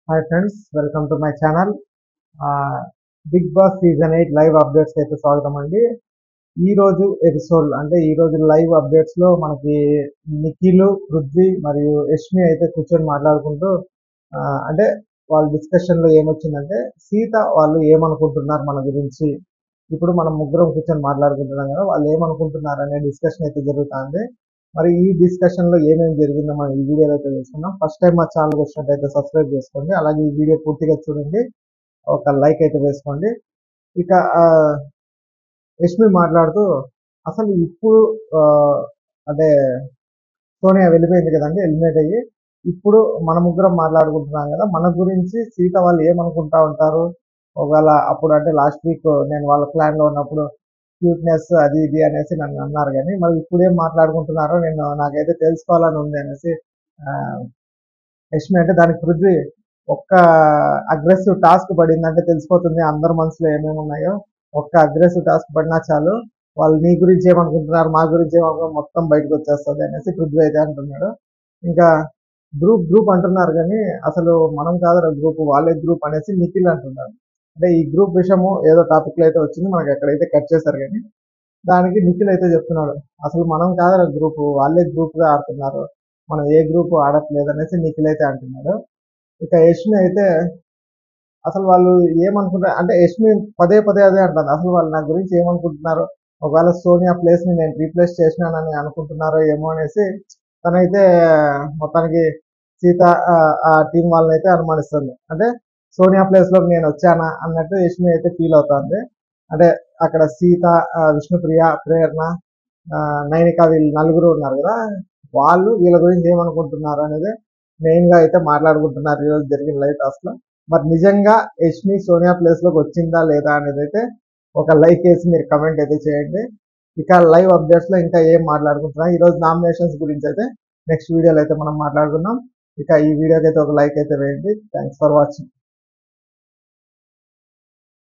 Hi friends, welcome to my channel. Bigg Boss season 8 live updates అయితే స్వాగతం అండి. ఈ రోజు ఎపిసోడ్ అంటే ఈ రోజు లైవ్ అప్డేట్స్ లో మనకి నిఖిల్, పృథ్వీ మరియు యష్మి అయితే కూర్చొని మాట్లాడుకుంటూ ఆ, అంటే వాళ్ళ డిస్కషన్ లో ఏమొచ్చిందంటే సీత వాళ్ళు ఏమనుకుంటున్నారు మన గురించి. ఇప్పుడు మనం ముగ్గురం కూర్చొని మాట్లాడుకుంటున్నాం కదా, వాళ్ళు ఏమనుకుంటున్నారు అనే డిస్కషన్ అయితే జరుగుతుంది. మరి ఈ డిస్కషన్ లో ఏమేమి జరిగిందో మనం ఈ వీడియోలో అయితే తెలుసుకుందాం. ఫస్ట్ టైం మా ఛానల్ వచ్చినట్టయితే సబ్స్క్రైబ్ చేసుకోండి, అలాగే ఈ వీడియో పూర్తిగా చూడండి, ఒక లైక్ అయితే వేసుకోండి. ఇక యష్మి మాట్లాడుతూ అసలు ఇప్పుడు ఆ, అంటే సోనియా వెళ్ళిపోయింది కదండి, ఎలిమినేట్ అయ్యి. ఇప్పుడు మన ముగ్గురం మాట్లాడుకుంటున్నాం కదా, మన గురించి సీత వాళ్ళు ఏమనుకుంటా ఉంటారు. ఒకవేళ అప్పుడు అంటే లాస్ట్ వీక్ నేను వాళ్ళ ప్లాన్ లో ఉన్నప్పుడు క్యూట్నెస్ అది ఇది అనేసి నన్ను అన్నారు, కానీ మరి ఇప్పుడు ఏం మాట్లాడుకుంటున్నారో నాకైతే తెలుసుకోవాలని ఉంది అనేసి ఆ, యష్మి అంటే దానికి పృథ్వీ ఒక్క అగ్రెసివ్ టాస్క్ పడిందంటే తెలిసిపోతుంది అందరి మనసులో ఏమేమి ఉన్నాయో. ఒక్క అగ్రెసివ్ టాస్క్ పడినా చాలు, వాళ్ళు నీ గురించి ఏమనుకుంటున్నారు, మా గురించి ఏమనుకుంటున్నారు మొత్తం బయటకు వచ్చేస్తుంది అనేసి పృథ్వీ అయితే అంటున్నాడు. ఇంకా గ్రూప్ గ్రూప్ అంటున్నారు, కానీ అసలు మనం కాదు గ్రూప్, వాళ్ళే గ్రూప్ అనేసి నిఖిల్ అంటున్నారు. అంటే ఈ గ్రూప్ విషయము ఏదో టాపిక్ లో అయితే వచ్చింది, మనకి ఎక్కడైతే కట్ చేశారు, కానీ దానికి నిఖిల్ అయితే చెప్తున్నాడు అసలు మనం కాదు గ్రూప్, వాళ్ళే గ్రూప్ గా ఆడుతున్నారు, మనం ఏ గ్రూప్ ఆడట్లేదు అనేసి నిఖిల్ అయితే అంటున్నాడు. ఇక యష్మి అయితే అసలు వాళ్ళు ఏమనుకుంటారు అంటే యష్మి పదే పదే అదే అంటుంది, అసలు వాళ్ళు నా గురించి ఏమనుకుంటున్నారు, ఒకవేళ సోనియా ప్లేస్ ని నేను రీప్లేస్ చేసినానని అనుకుంటున్నారో ఏమో అనేసి తనైతే మొత్తానికి సీత ఆ టీం వాళ్ళని అయితే అనుమానిస్తుంది. అంటే సోనియా ప్లేస్ లోకి నేను వచ్చానా అన్నట్టు యష్మి అయితే ఫీల్ అవుతుంది. అంటే అక్కడ సీత, విష్ణుప్రియ, ప్రేరణ, నైనిక వీళ్ళు నలుగురు ఉన్నారు కదా, వాళ్ళు వీళ్ళ గురించి ఏమనుకుంటున్నారు అనేది మెయిన్ గా అయితే మాట్లాడుకుంటున్నారు ఈరోజు జరిగిన లైవ్ టాస్క్ లో. మరి నిజంగా యష్మి సోనియా ప్లేస్ లోకి వచ్చిందా లేదా అనేది అయితే ఒక లైక్ వేసి మీరు కమెంట్ అయితే చేయండి. ఇక లైవ్ అప్డేట్స్ లో ఇంకా ఏం మాట్లాడుకుంటున్నాం, ఈ రోజు నామినేషన్స్ గురించి అయితే నెక్స్ట్ వీడియోలో అయితే మనం మాట్లాడుకుందాం. ఇక ఈ వీడియోకి అయితే ఒక లైక్ అయితే వేయండి. Thanks for watching.